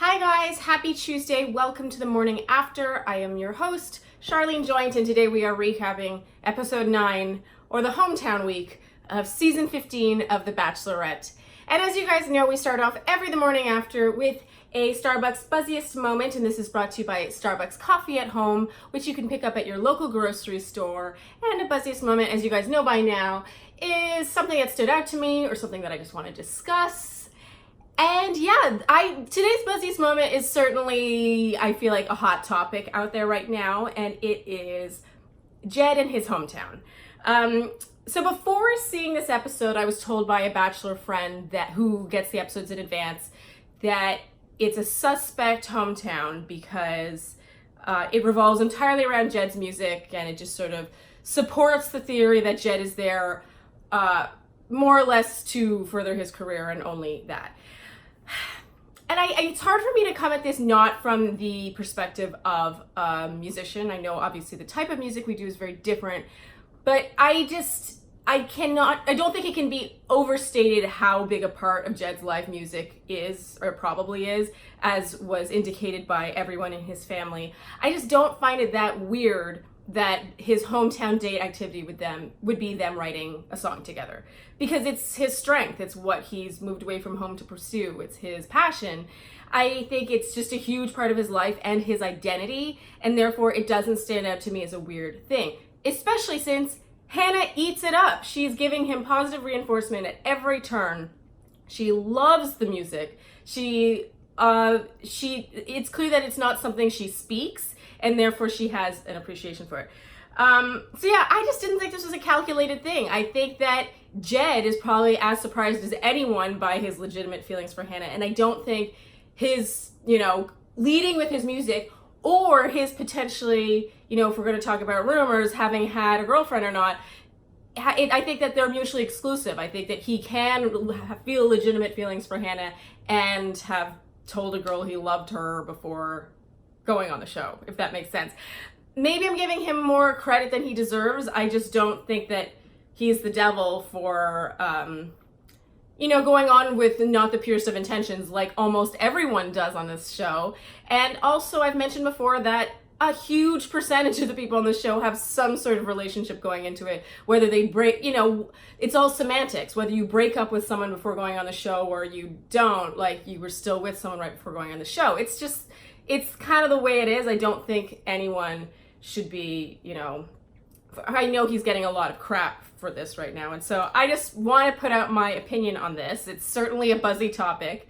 Hi guys, happy Tuesday. Welcome to the morning after. I am your host, Sharleen Joynt, and today we are recapping episode 9, or the hometown week of season 15 of The Bachelorette. And as you guys know, we start off every the morning after with a Starbucks buzziest moment, and this is brought to you by Starbucks Coffee at Home, which you can pick up at your local grocery store. And a buzziest moment, as you guys know by now, is something that stood out to me or something that I just want to discuss. And yeah, today's buzziest moment is certainly, I feel like, a hot topic out there right now, and it is Jed and his hometown. So before seeing this episode, I was told by a Bachelor friend who gets the episodes in advance that it's a suspect hometown because it revolves entirely around Jed's music, and it just sort of supports the theory that Jed is there more or less to further his career and only that. And it's hard for me to come at this not from the perspective of a musician. I know obviously the type of music we do is very different, but I don't think it can be overstated how big a part of Jed's live music is, or probably is, as was indicated by everyone in his family. I just don't find it that weird that his hometown date activity with them would be them writing a song together, because it's his strength. It's what he's moved away from home to pursue. It's his passion. I think it's just a huge part of his life and his identity, and therefore it doesn't stand out to me as a weird thing, especially since Hannah eats it up. She's giving him positive reinforcement at every turn. She loves the music. It's clear that it's not something she speaks, and therefore she has an appreciation for it. So yeah, I just didn't think this was a calculated thing. I think that Jed is probably as surprised as anyone by his legitimate feelings for Hannah, and I don't think his, leading with his music, or his potentially, if we're going to talk about rumors, having had a girlfriend or not, I think that they're mutually exclusive. I think that he can feel legitimate feelings for Hannah and have told a girl he loved her before going on the show, if that makes sense. Maybe I'm giving him more credit than he deserves. I just don't think that he's the devil for, going on with not the purest of intentions like almost everyone does on this show. And also, I've mentioned before that a huge percentage of the people on the show have some sort of relationship going into it, whether they break, it's all semantics, whether you break up with someone before going on the show or you don't, like you were still with someone right before going on the show. It's kind of the way it is. I don't think anyone should be, I know he's getting a lot of crap for this right now. And so I just want to put out my opinion on this. It's certainly a buzzy topic.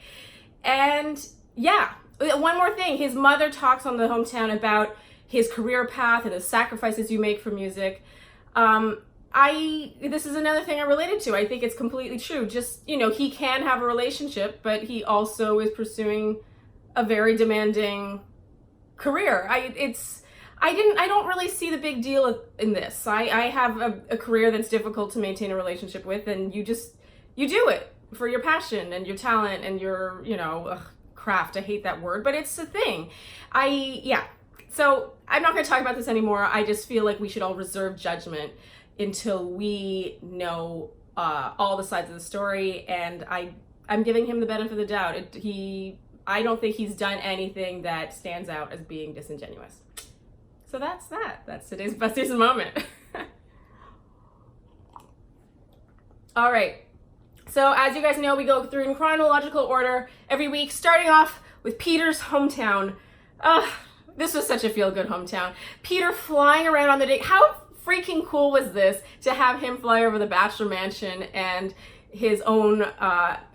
And yeah, one more thing. His mother talks on the hometown about his career path and the sacrifices you make for music. This is another thing I related to. I think it's completely true. Just, he can have a relationship, but he also is pursuing a very demanding career. I don't really see the big deal in this. I have a career that's difficult to maintain a relationship with, and you do it for your passion and your talent and your, craft. I hate that word, but it's a thing. So I'm not going to talk about this anymore. I just feel like we should all reserve judgment until we know all the sides of the story, and I'm giving him the benefit of the doubt. I don't think he's done anything that stands out as being disingenuous. So that's that. That's today's buzziest moment. All right. So as you guys know, we go through in chronological order every week, starting off with Peter's hometown. This was such a feel-good hometown. Peter flying around on the date. How freaking cool was this to have him fly over the Bachelor mansion and his own,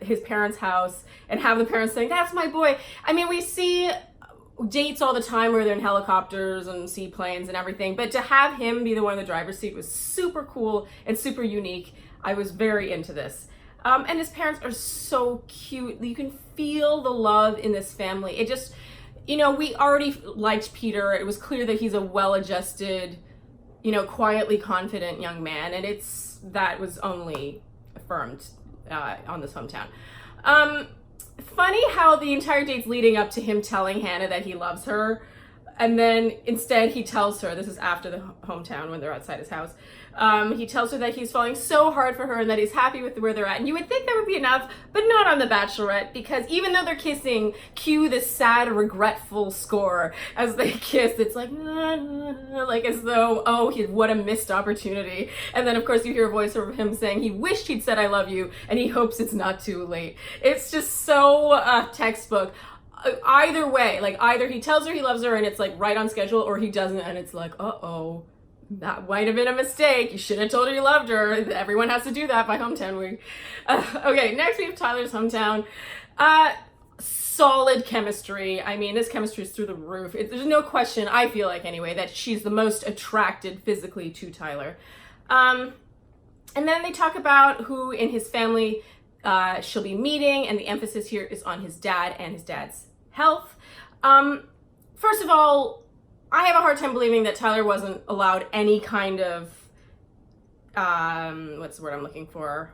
his parents' house, and have the parents saying, "That's my boy." I mean, we see dates all the time where they're in helicopters and seaplanes and everything, but to have him be the one in the driver's seat was super cool and super unique. I was very into this. And his parents are so cute. You can feel the love in this family. It just, we already liked Peter. It was clear that he's a well-adjusted, quietly confident young man, and that was only affirmed on this hometown. Funny how the entire date's leading up to him telling Hannah that he loves her. And then instead he tells her, this is after the hometown when they're outside his house, he tells her that he's falling so hard for her and that he's happy with where they're at. And you would think that would be enough, but not on The Bachelorette, because even though they're kissing, cue this sad, regretful score as they kiss. It's like, like as though, oh, what a missed opportunity. And then of course you hear a voice of him saying he wished he'd said I love you and he hopes it's not too late. It's just so textbook. Either way, like either he tells her he loves her and it's like right on schedule, or he doesn't and it's like, uh-oh, that might have been a mistake. You should have told her you loved her. Everyone has to do that by hometown week. Okay, next we have Tyler's hometown. Solid chemistry. I mean, this chemistry is through the roof. There's no question, I feel like anyway, that she's the most attracted physically to Tyler. And then they talk about who in his family she'll be meeting, and the emphasis here is on his dad and his dad's health. First of all, I have a hard time believing that Tyler wasn't allowed any kind of, what's the word I'm looking for?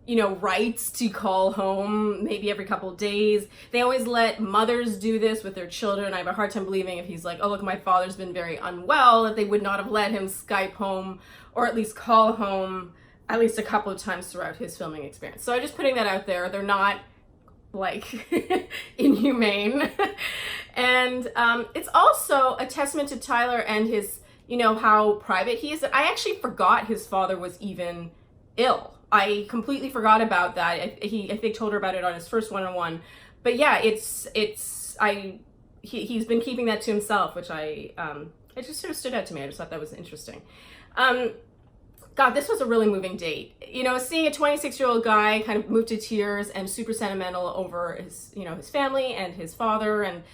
You know, rights to call home maybe every couple of days. They always let mothers do this with their children. I have a hard time believing if he's like, oh, look, my father's been very unwell, that they would not have let him Skype home or at least call home at least a couple of times throughout his filming experience. So I'm just putting that out there. They're not like inhumane. And it's also a testament to Tyler and his, you know, how private he is. I actually forgot his father was even ill. I completely forgot about that. I think told her about it on his first one-on-one. But yeah, he's been keeping that to himself, which it just sort of stood out to me. I just thought that was interesting. God, this was a really moving date. You know, seeing a 26-year-old guy kind of move to tears and super sentimental over his, you know, his family and his father. And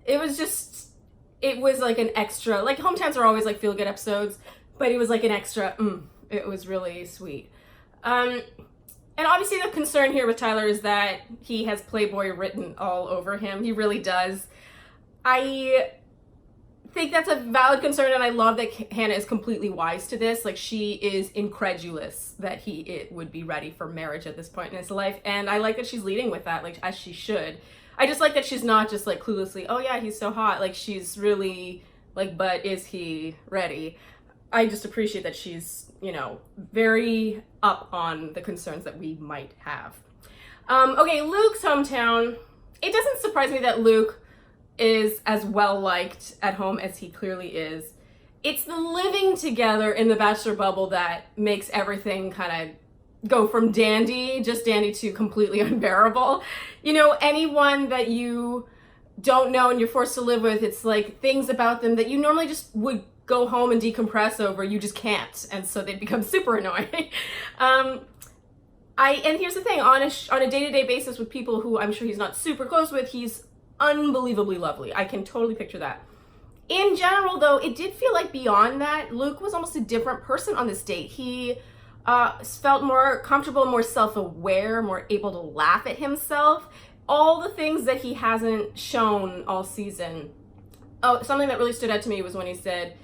it was like an extra, like hometowns are always like feel-good episodes, but it was like an extra, it was really sweet. And obviously the concern here with Tyler is that he has Playboy written all over him. He really does. I think that's a valid concern, and I love that Hannah is completely wise to this. Like, she is incredulous that it would be ready for marriage at this point in his life, and I like that she's leading with that, like, as she should. I just like that she's not just like cluelessly, oh yeah, he's so hot. Like, she's really like, but is he ready? I just appreciate that she's, you know, very up on the concerns that we might have. Okay, Luke's hometown. It doesn't surprise me that Luke is as well liked at home as he clearly is. It's the living together in the Bachelor bubble that makes everything kind of go from dandy, just dandy, to completely unbearable. You know, anyone that you don't know and you're forced to live with, it's like things about them that you normally just would go home and decompress over, you just can't, and so they become super annoying. And here's the thing, on a day-to-day basis with people who I'm sure he's not super close with, he's unbelievably lovely. I can totally picture that. In general, though, it did feel like beyond that, Luke was almost a different person on this date. He felt more comfortable, more self-aware, more able to laugh at himself. All the things that he hasn't shown all season. Oh, something that really stood out to me was when he said,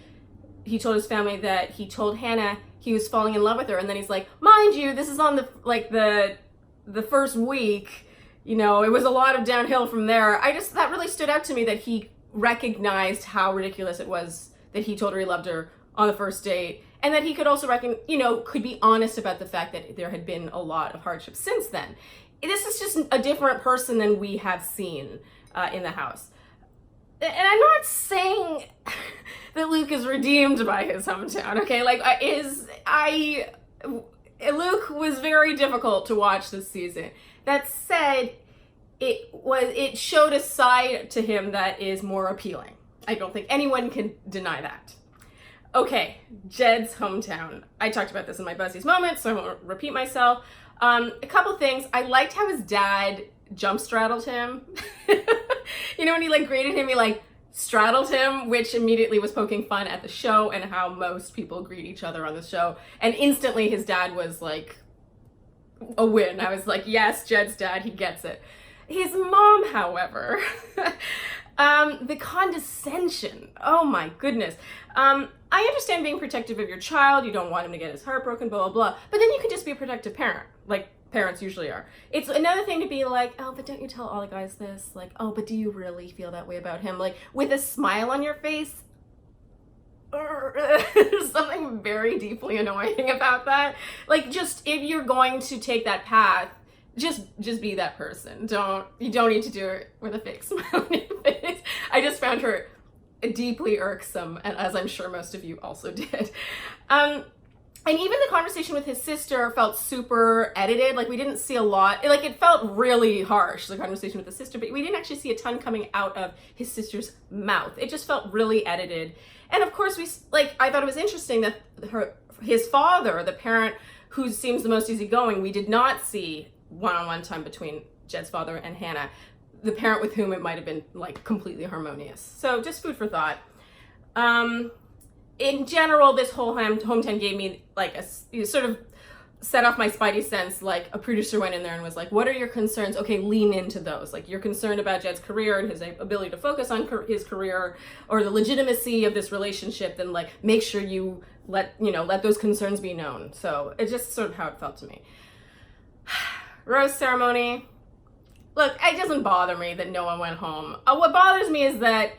he told his family that he told Hannah he was falling in love with her, and then he's like, mind you, this is on the first week. You know, it was a lot of downhill from there. That really stood out to me, that he recognized how ridiculous it was that he told her he loved her on the first date, and that he could also could be honest about the fact that there had been a lot of hardship since then. This is just a different person than we have seen in the house. And I'm not saying that Luke is redeemed by his hometown, okay? Like, Luke was very difficult to watch this season. That said, it showed a side to him that is more appealing. I don't think anyone can deny that. Okay, Jed's hometown. I talked about this in my Buzzies moment, so I won't repeat myself. A couple things. I liked how his dad jump straddled him. You know, when he like greeted him, he like straddled him, which immediately was poking fun at the show and how most people greet each other on the show. And instantly his dad was like a win. I was like, yes, Jed's dad, he gets it. His mom, however, the condescension, oh my goodness. I understand being protective of your child. You don't want him to get his heart broken, blah, blah, blah. But then you could just be a protective parent. Like, parents usually are. It's another thing to be like, oh, but don't you tell all the guys this? Like, oh, but do you really feel that way about him? Like, with a smile on your face. There's something very deeply annoying about that. Like, just if you're going to take that path, just be that person. You don't need to do it with a fake smile on your face. I just found her deeply irksome, and as I'm sure most of you also did. And even the conversation with his sister felt super edited. Like, we didn't see a lot. Like, it felt really harsh, the conversation with the sister, but we didn't actually see a ton coming out of his sister's mouth. It just felt really edited. And of course, I thought it was interesting that his father, the parent who seems the most easygoing, we did not see one-on-one time between Jed's father and Hannah, the parent with whom it might have been like completely harmonious. So just food for thought. In general, this whole hometown gave me like sort of set off my spidey sense. Like, a producer went in there and was like, what are your concerns? Okay, lean into those. Like, you're concerned about Jed's career and his ability to focus on his career, or the legitimacy of this relationship, then like make sure you let those concerns be known. So it's just sort of how it felt to me. Rose ceremony. Look, it doesn't bother me that no one went home. What bothers me is that,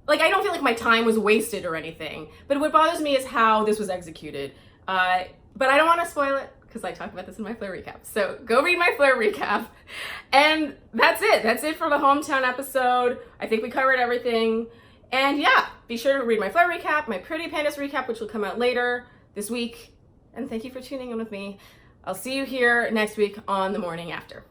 like, I don't feel like my time was wasted or anything, but what bothers me is how this was executed. But I don't want to spoil it, because I talk about this in my Fleur recap. So go read my Fleur recap. And that's it. That's it for the hometown episode. I think we covered everything. And yeah, be sure to read my Fleur recap, my Pretty Pandas recap, which will come out later this week. And thank you for tuning in with me. I'll see you here next week on The Morning After.